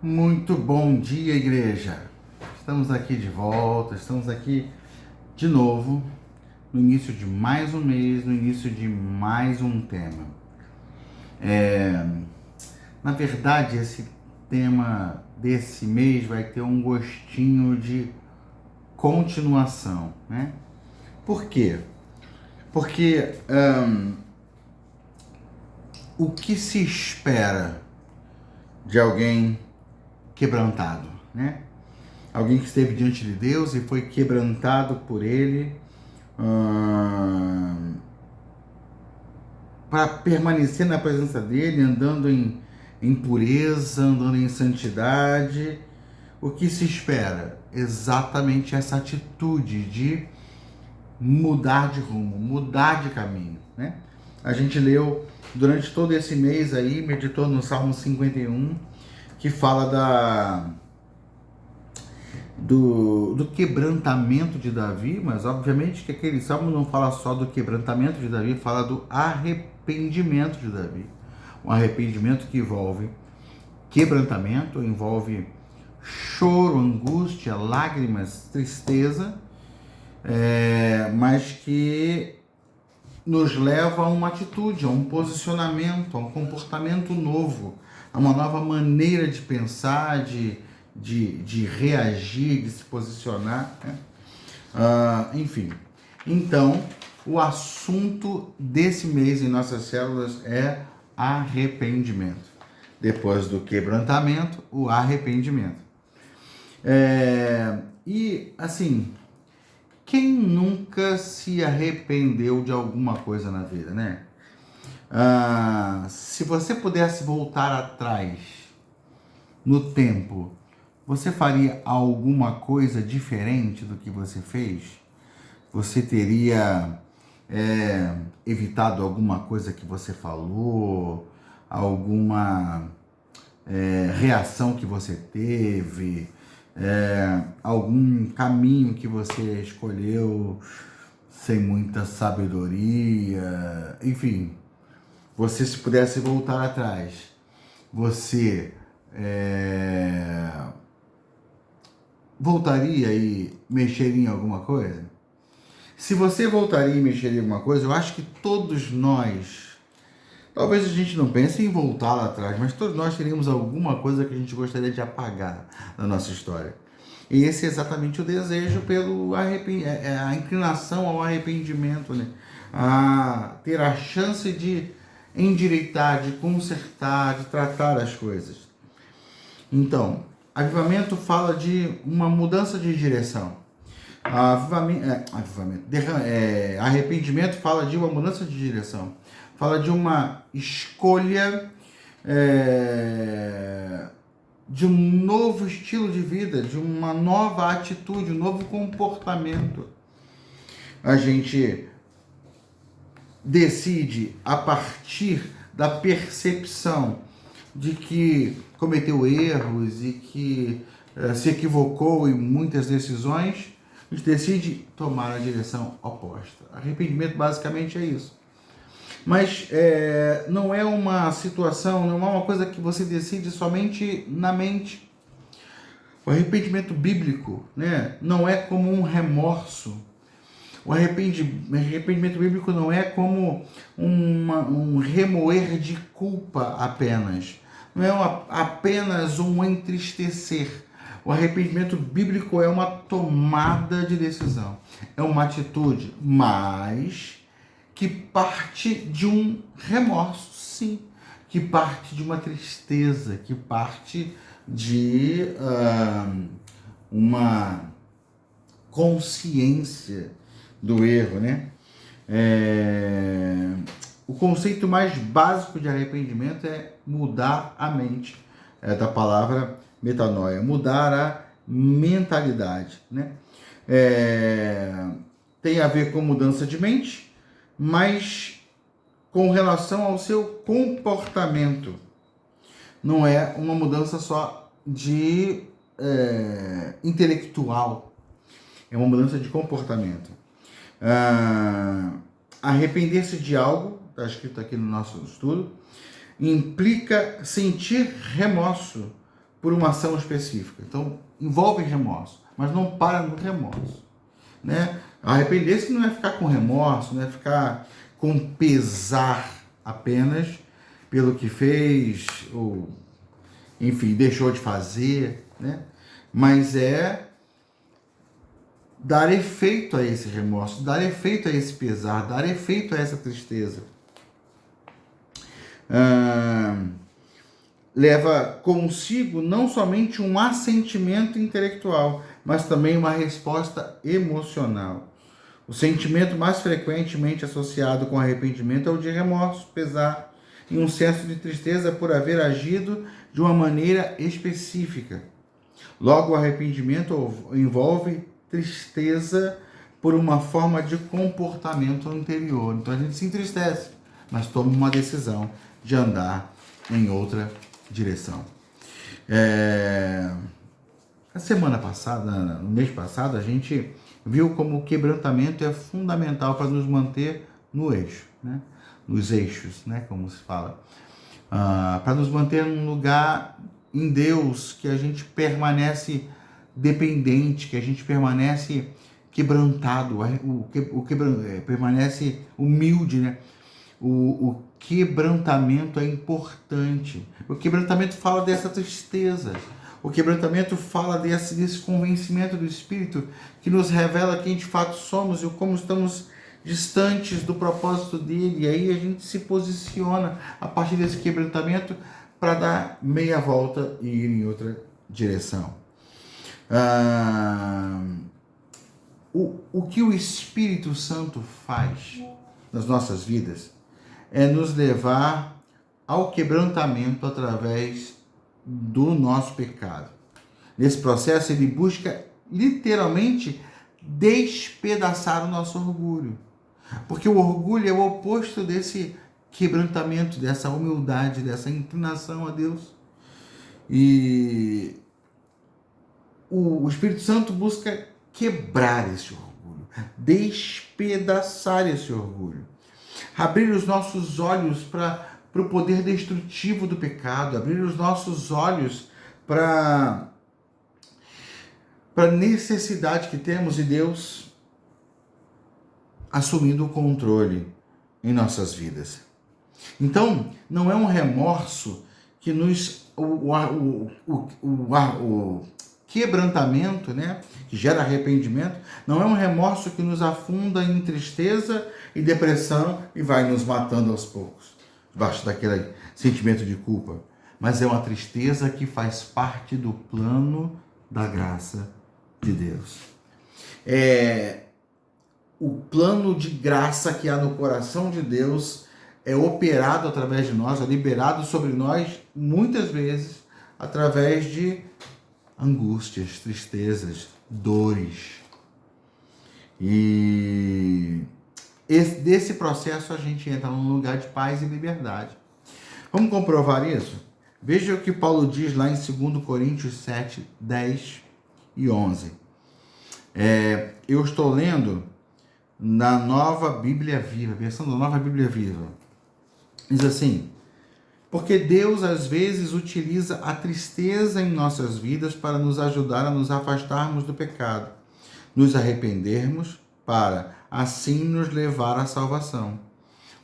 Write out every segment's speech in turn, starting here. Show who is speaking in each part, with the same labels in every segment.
Speaker 1: Muito bom dia, igreja! Estamos aqui de volta, estamos aqui de novo, no início de mais um mês, no início de mais um tema. Na verdade, esse tema desse mês vai ter um gostinho de continuação, né? Por quê? Porque o que se espera de alguém quebrantado, né? Alguém que esteve diante de Deus e foi quebrantado por Ele para permanecer na presença dEle, andando em pureza, andando em santidade. O que se espera? Exatamente essa atitude de mudar de rumo, mudar de caminho, né? A gente leu durante todo esse mês aí, meditou no Salmo 51, que fala do quebrantamento de Davi, mas obviamente que aquele salmo não fala só do quebrantamento de Davi, fala do arrependimento de Davi. Um arrependimento que envolve quebrantamento, envolve choro, angústia, lágrimas, tristeza, mas que nos leva a uma atitude, a um posicionamento, a um comportamento novo, a uma nova maneira de pensar, de reagir, de se posicionar, né? Enfim. Então, o assunto desse mês em nossas células é arrependimento. Depois do quebrantamento, o arrependimento. E, assim, quem nunca se arrependeu de alguma coisa na vida, né? Se você pudesse voltar atrás no tempo, você faria alguma coisa diferente do que você fez? Você teria evitado alguma coisa que você falou? Alguma reação que você teve? Algum caminho que você escolheu sem muita sabedoria? Enfim, você, se pudesse voltar atrás, você voltaria e mexeria em alguma coisa? Se você voltaria e mexeria em alguma coisa, eu acho que todos nós, talvez a gente não pense em voltar lá atrás, mas todos nós teríamos alguma coisa que a gente gostaria de apagar na nossa história. E esse é exatamente o desejo pelo a inclinação ao arrependimento, né? A ter a chance de endireitar, de consertar, de tratar as coisas. Então, avivamento fala de uma mudança de direção. Arrependimento fala de uma mudança de direção. Fala de uma escolha, de um novo estilo de vida, de uma nova atitude, um novo comportamento. A gente decide a partir da percepção de que cometeu erros e que se equivocou em muitas decisões, a gente decide tomar a direção oposta. Arrependimento basicamente é isso. Mas não é uma situação, não é uma coisa que você decide somente na mente. O arrependimento bíblico, né, não é como um remorso. O arrependimento bíblico não é como um remoer de culpa apenas. Não é apenas um entristecer. O arrependimento bíblico é uma tomada de decisão. É uma atitude, mas que parte de um remorso, sim. Que parte de uma tristeza, que parte de uma consciência do erro, né? O conceito mais básico de arrependimento é mudar a mente, da palavra metanoia, mudar a mentalidade, né? Tem a ver com mudança de mente, mas com relação ao seu comportamento. Não é uma mudança só de intelectual, é uma mudança de comportamento. Arrepender-se de algo, está escrito aqui no nosso estudo, implica sentir remorso por uma ação específica. Então, envolve remorso, mas não para no remorso, né? Arrepender-se não é ficar com remorso, não é ficar com pesar apenas pelo que fez, ou, enfim, deixou de fazer, né? Mas é dar efeito a esse remorso, dar efeito a esse pesar, dar efeito a essa tristeza. Leva consigo não somente um assentimento intelectual, mas também uma resposta emocional. O sentimento mais frequentemente associado com arrependimento é o de remorso, pesar e um senso de tristeza por haver agido de uma maneira específica. Logo, o arrependimento envolve tristeza por uma forma de comportamento anterior. Então a gente se entristece, mas toma uma decisão de andar em outra direção. A semana passada, no mês passado, a gente viu como o quebrantamento é fundamental para nos manter no eixo, né? Nos eixos, né? Como se fala. Para nos manter num lugar em Deus, que a gente permanece dependente, que a gente permanece quebrantado, permanece humilde, né? O quebrantamento é importante. O quebrantamento fala dessa tristeza. O quebrantamento fala desse convencimento do Espírito que nos revela quem de fato somos e como estamos distantes do propósito dele. E aí a gente se posiciona a partir desse quebrantamento para dar meia volta e ir em outra direção. O que o Espírito Santo faz nas nossas vidas é nos levar ao quebrantamento através do nosso pecado. Nesse processo, ele busca literalmente despedaçar o nosso orgulho. Porque o orgulho é o oposto desse quebrantamento, dessa humildade, dessa inclinação a Deus. E o Espírito Santo busca quebrar esse orgulho, despedaçar esse orgulho, abrir os nossos olhos para o poder destrutivo do pecado, abrir os nossos olhos para a necessidade que temos de Deus assumindo o controle em nossas vidas. Então, não é um remorso que nos... O quebrantamento, né, que gera arrependimento, não é um remorso que nos afunda em tristeza e depressão e vai nos matando aos poucos, debaixo daquele sentimento de culpa. Mas é uma tristeza que faz parte do plano da graça de Deus. O plano de graça que há no coração de Deus é operado através de nós, é liberado sobre nós, muitas vezes, através de angústias, tristezas, dores. E desse processo a gente entra num lugar de paz e liberdade. Vamos comprovar isso? Veja o que Paulo diz lá em 2 Coríntios 7, 10 e 11. Eu estou lendo na Nova Bíblia Viva, versão da Nova Bíblia Viva. Diz assim: porque Deus às vezes utiliza a tristeza em nossas vidas para nos ajudar a nos afastarmos do pecado, nos arrependermos, para assim nos levar à salvação.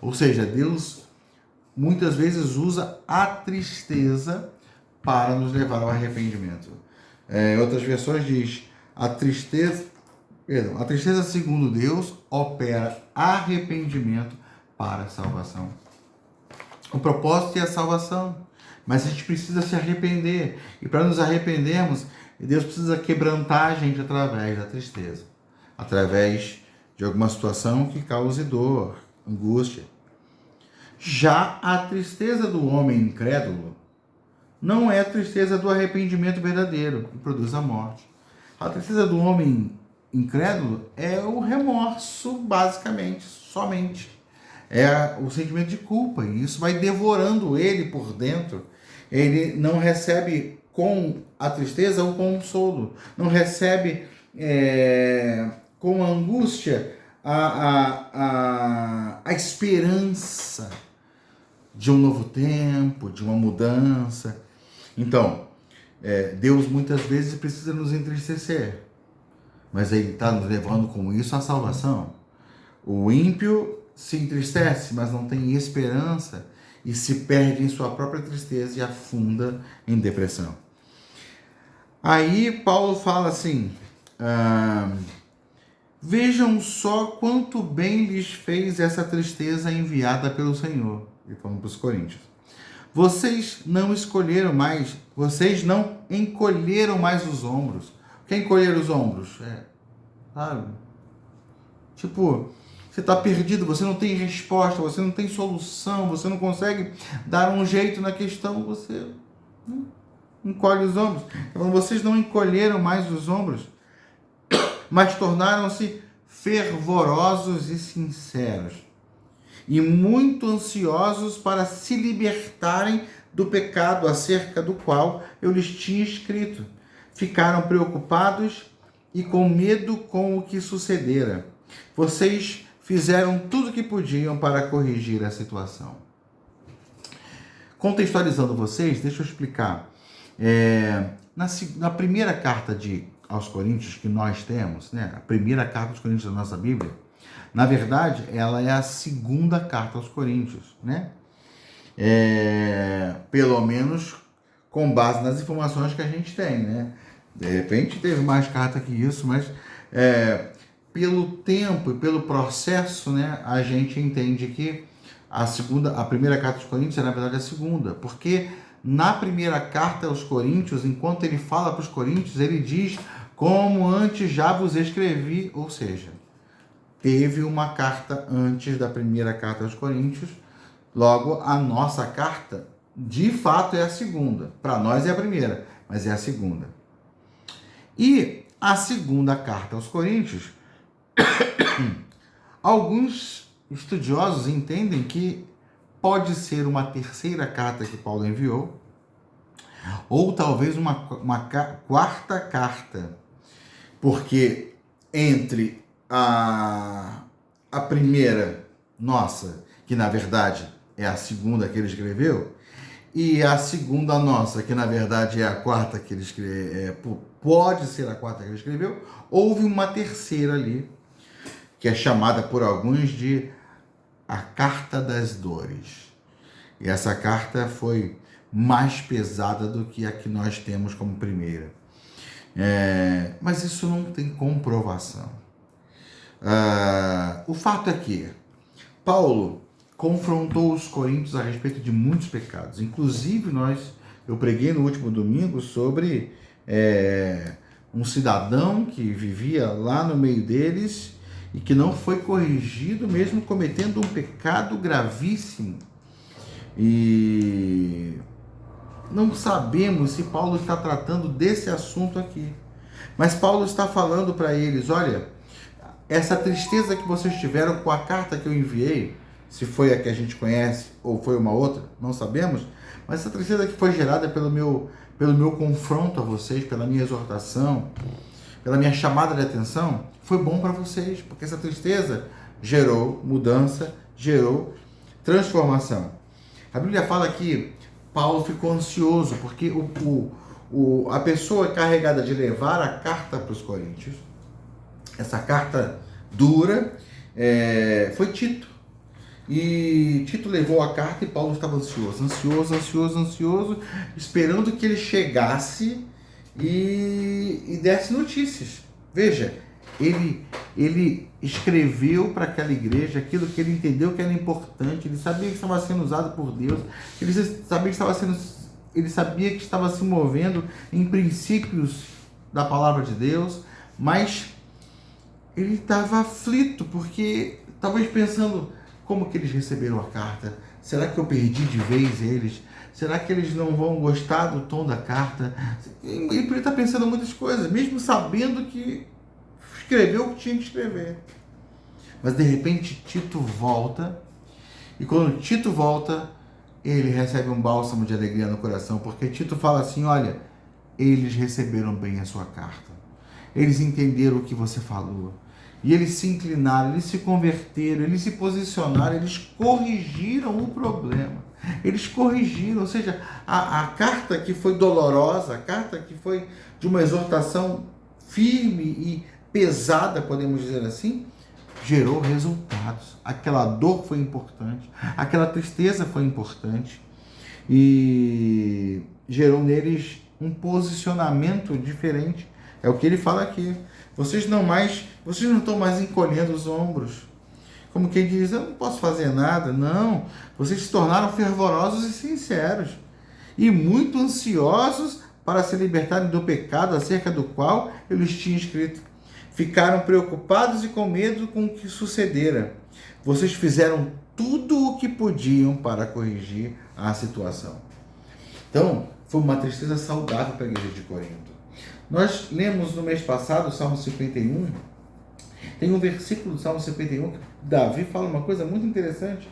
Speaker 1: Ou seja, Deus muitas vezes usa a tristeza para nos levar ao arrependimento. Outras versões diz: a tristeza segundo Deus opera arrependimento para a salvação. O propósito é a salvação, mas a gente precisa se arrepender. E para nos arrependermos, Deus precisa quebrantar a gente através da tristeza, através de alguma situação que cause dor, angústia. Já a tristeza do homem incrédulo não é a tristeza do arrependimento verdadeiro, que produz a morte. A tristeza do homem incrédulo é o remorso, basicamente, somente. É o sentimento de culpa, e isso vai devorando ele por dentro. Ele não recebe com a tristeza o consolo, não recebe com a angústia a esperança de um novo tempo, de uma mudança. Então, Deus muitas vezes precisa nos entristecer, mas Ele está nos levando com isso à salvação. O ímpio se entristece, mas não tem esperança e se perde em sua própria tristeza e afunda em depressão. Aí Paulo fala assim, vejam só quanto bem lhes fez essa tristeza enviada pelo Senhor. E falando para os coríntios. Vocês não encolheram mais os ombros. O que é encolher os ombros? Sabe? Tipo, você está perdido, você não tem resposta, você não tem solução, você não consegue dar um jeito na questão, você encolhe os ombros. Então, vocês não encolheram mais os ombros, mas tornaram-se fervorosos e sinceros, e muito ansiosos para se libertarem do pecado acerca do qual eu lhes tinha escrito. Ficaram preocupados e com medo com o que sucedera. Vocês fizeram tudo o que podiam para corrigir a situação. Contextualizando vocês, deixa eu explicar. Na primeira carta aos Coríntios que nós temos, né, a primeira carta aos Coríntios da nossa Bíblia, na verdade, ela é a segunda carta aos Coríntios, né? Pelo menos com base nas informações que a gente tem, né? De repente teve mais carta que isso, mas pelo tempo e pelo processo, né, a gente entende que a primeira carta aos Coríntios é na verdade a segunda, porque na primeira carta aos Coríntios, enquanto ele fala para os Coríntios, ele diz como antes já vos escrevi, ou seja, teve uma carta antes da primeira carta aos Coríntios, logo a nossa carta de fato é a segunda. Para nós é a primeira, mas é a segunda. E a segunda carta aos Coríntios, alguns estudiosos entendem que pode ser uma terceira carta que Paulo enviou, ou talvez uma quarta carta, porque entre a primeira nossa, que na verdade é a segunda que ele escreveu, e a segunda nossa, que na verdade é a quarta que ele escreveu, pode ser a quarta que ele escreveu, houve uma terceira ali, que é chamada por alguns de a Carta das Dores. E essa carta foi mais pesada do que a que nós temos como primeira. Mas isso não tem comprovação. O fato é que Paulo confrontou os coríntios a respeito de muitos pecados. Inclusive, eu preguei no último domingo sobre um cidadão que vivia lá no meio deles e que não foi corrigido, mesmo cometendo um pecado gravíssimo. E não sabemos se Paulo está tratando desse assunto aqui. Mas Paulo está falando para eles, olha, essa tristeza que vocês tiveram com a carta que eu enviei, se foi a que a gente conhece ou foi uma outra, não sabemos, mas essa tristeza que foi gerada pelo meu confronto a vocês, pela minha exortação, pela minha chamada de atenção, foi bom para vocês, porque essa tristeza gerou mudança, gerou transformação. A Bíblia fala que Paulo ficou ansioso, porque a pessoa carregada de levar a carta para os coríntios, essa carta dura, foi Tito. E Tito levou a carta e Paulo estava ansioso, esperando que ele chegasse e desse notícias. Veja, ele escreveu para aquela igreja aquilo que ele entendeu que era importante, ele sabia que estava sendo usado por Deus, ele sabia que estava se movendo em princípios da palavra de Deus, mas ele estava aflito, porque talvez pensando, como que eles receberam a carta? Será que eu perdi de vez eles? Será que eles não vão gostar do tom da carta? Ele podia estar pensando em muitas coisas, mesmo sabendo que escreveu o que tinha que escrever. Mas de repente Tito volta, e quando Tito volta, ele recebe um bálsamo de alegria no coração, porque Tito fala assim, olha, eles receberam bem a sua carta. Eles entenderam o que você falou. E eles se inclinaram, eles se converteram, eles se posicionaram, eles corrigiram o problema. Eles corrigiram, ou seja, a carta que foi dolorosa, a carta que foi de uma exortação firme e pesada, podemos dizer assim, gerou resultados. Aquela dor foi importante, aquela tristeza foi importante e gerou neles um posicionamento diferente. É o que ele fala aqui. Vocês não estão mais encolhendo os ombros. Como quem diz, eu não posso fazer nada. Não, vocês se tornaram fervorosos e sinceros. E muito ansiosos para se libertarem do pecado acerca do qual eu lhes tinha escrito. Ficaram preocupados e com medo com o que sucedera. Vocês fizeram tudo o que podiam para corrigir a situação. Então, foi uma tristeza saudável para a igreja de Corinto. Nós lemos no mês passado o Salmo 51. Tem um versículo do Salmo 51 que Davi fala uma coisa muito interessante.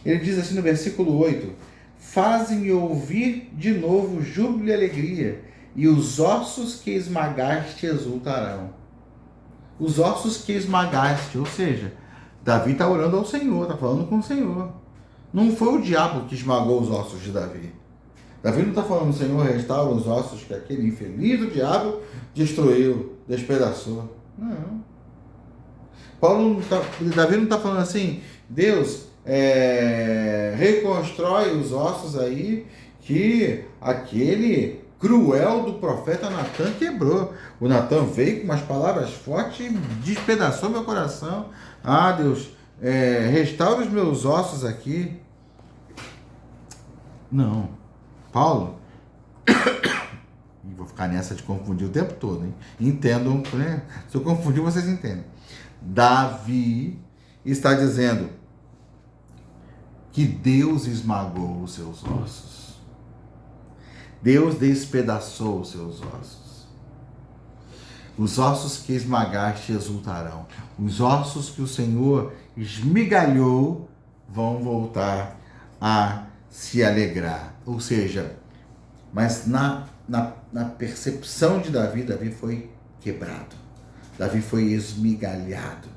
Speaker 1: Ele diz assim no versículo 8: fazem-me ouvir de novo júbilo e alegria, e os ossos que esmagaste exultarão. Os ossos que esmagaste, ou seja, Davi está orando ao Senhor, está falando com o Senhor. Não foi o diabo que esmagou os ossos de Davi. Davi não está falando, Senhor, restaura os ossos que aquele infeliz do diabo destruiu, despedaçou. Não. Davi não está falando assim, Deus, reconstrói os ossos aí que aquele cruel do profeta Natan quebrou. O Natan veio com umas palavras fortes e despedaçou meu coração. Ah, Deus, restaura os meus ossos aqui. Não. Paulo, e vou ficar nessa de confundir o tempo todo, hein? Entendam, né? Se eu confundir, vocês entendem. Davi está dizendo que Deus esmagou os seus ossos. Deus despedaçou os seus ossos. Os ossos que esmagaste exultarão. Os ossos que o Senhor esmigalhou vão voltar a se alegrar. Ou seja, mas na percepção de Davi, Davi foi quebrado. Davi foi esmigalhado.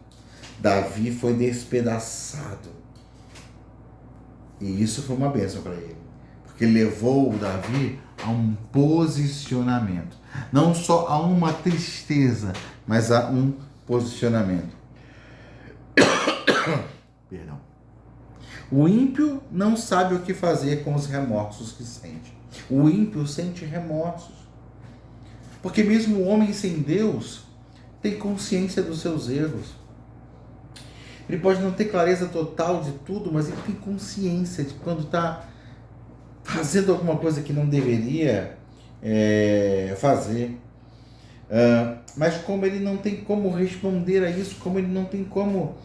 Speaker 1: Davi foi despedaçado. E isso foi uma bênção para ele. Porque levou o Davi a um posicionamento. Não só a uma tristeza, mas a um posicionamento. Perdão. O ímpio não sabe o que fazer com os remorsos que sente. O ímpio sente remorsos. Porque mesmo o homem sem Deus tem consciência dos seus erros. Ele pode não ter clareza total de tudo, mas ele tem consciência de quando está fazendo alguma coisa que não deveria fazer. Mas como ele não tem como responder a isso, como ele não tem como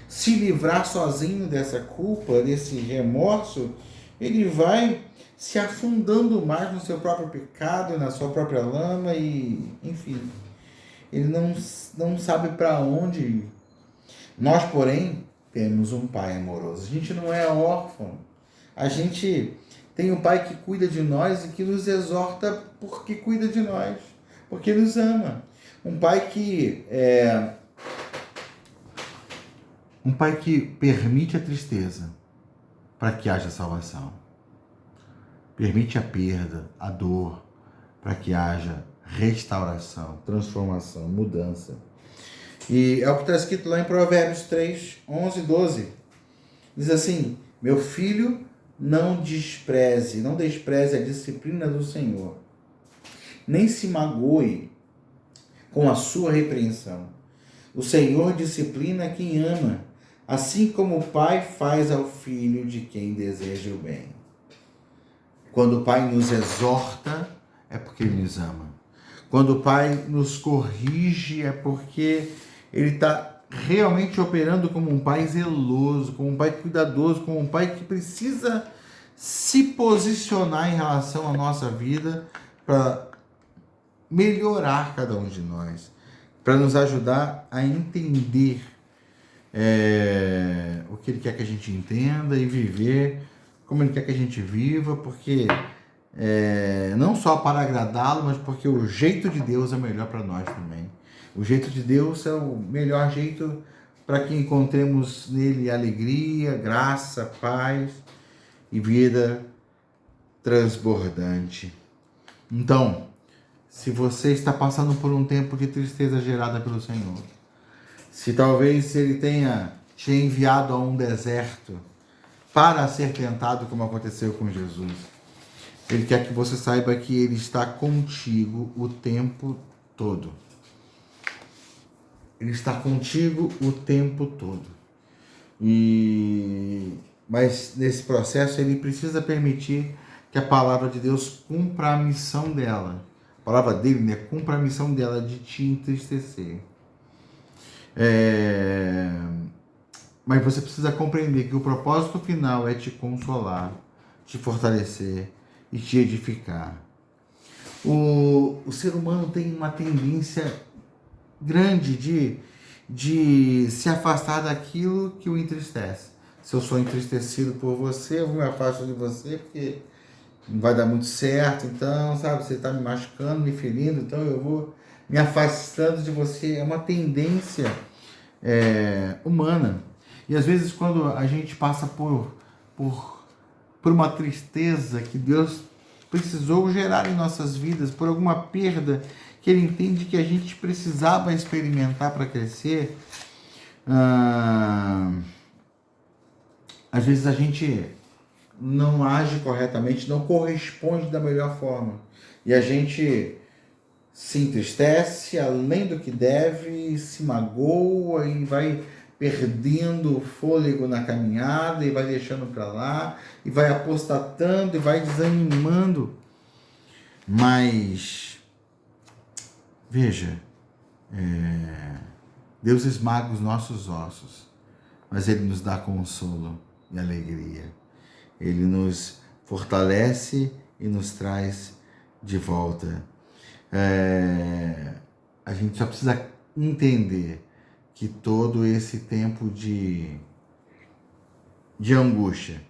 Speaker 1: se livrar sozinho dessa culpa, desse remorso, ele vai se afundando mais no seu próprio pecado, na sua própria lama e, enfim, ele não sabe para onde ir. Nós, porém, temos um pai amoroso. A gente não é órfão. A gente tem um pai que cuida de nós e que nos exorta porque cuida de nós, porque nos ama. Um pai que permite a tristeza para que haja salvação. Permite a perda, a dor, para que haja restauração, transformação, mudança. E é o que está escrito lá em Provérbios 3, 11 e 12. Diz assim: meu filho, não despreze a disciplina do Senhor, nem se magoe com a sua repreensão. O Senhor disciplina quem ama, assim como o pai faz ao filho de quem deseja o bem. Quando o pai nos exorta, é porque ele nos ama. Quando o pai nos corrige, é porque ele está realmente operando como um pai zeloso, como um pai cuidadoso, como um pai que precisa se posicionar em relação à nossa vida para melhorar cada um de nós, para nos ajudar a entender o que ele quer que a gente entenda e viver como ele quer que a gente viva, porque não só para agradá-lo, mas porque o jeito de Deus é melhor para nós também. O jeito de Deus é o melhor jeito para que encontremos nele alegria, graça, paz e vida transbordante. Então, se você está passando por um tempo de tristeza gerada pelo Senhor, se talvez Ele tenha te enviado a um deserto para ser tentado, como aconteceu com Jesus, Ele quer que você saiba que Ele está contigo o tempo todo. Ele está contigo o tempo todo. Mas nesse processo Ele precisa permitir que a palavra de Deus cumpra a missão dela. A palavra dele, né? Cumpra a missão dela de te entristecer. Mas você precisa compreender que o propósito final é te consolar, te fortalecer e te edificar. O ser humano tem uma tendência grande de se afastar daquilo que o entristece. Se eu sou entristecido por você, eu me afasto de você porque não vai dar muito certo, então, sabe, você está me machucando, me ferindo, então eu vou me afastando de você. É uma tendência humana. E às vezes quando a gente passa por uma tristeza que Deus precisou gerar em nossas vidas, por alguma perda que Ele entende que a gente precisava experimentar para crescer, às vezes a gente não age corretamente, não corresponde da melhor forma. E a gente se entristece além do que deve, se magoa e vai perdendo o fôlego na caminhada e vai deixando para lá e vai apostatando e vai desanimando. Mas veja, Deus esmaga os nossos ossos, mas Ele nos dá consolo e alegria. Ele nos fortalece e nos traz de volta. A gente só precisa entender que todo esse tempo de angústia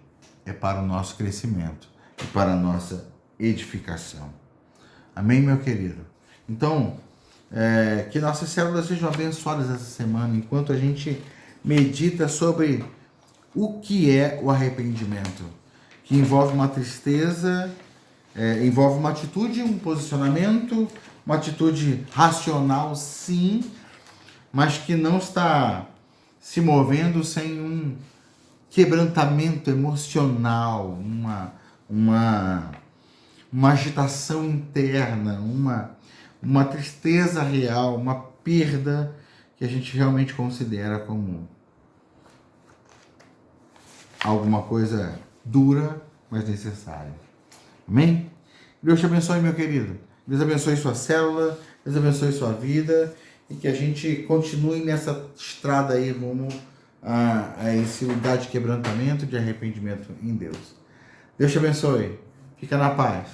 Speaker 1: é para o nosso crescimento e para a nossa edificação. Amém, meu querido? Então, que nossas células sejam abençoadas essa semana, enquanto a gente medita sobre o que é o arrependimento, que envolve uma tristeza, envolve uma atitude, um posicionamento, uma atitude racional, sim, mas que não está se movendo sem um quebrantamento emocional, uma agitação interna, uma tristeza real, uma perda que a gente realmente considera como alguma coisa dura, mas necessária. Amém? Deus te abençoe, meu querido. Deus abençoe sua célula, Deus abençoe sua vida e que a gente continue nessa estrada aí rumo a esse lugar de quebrantamento, de arrependimento em Deus. Deus te abençoe. Fica na paz.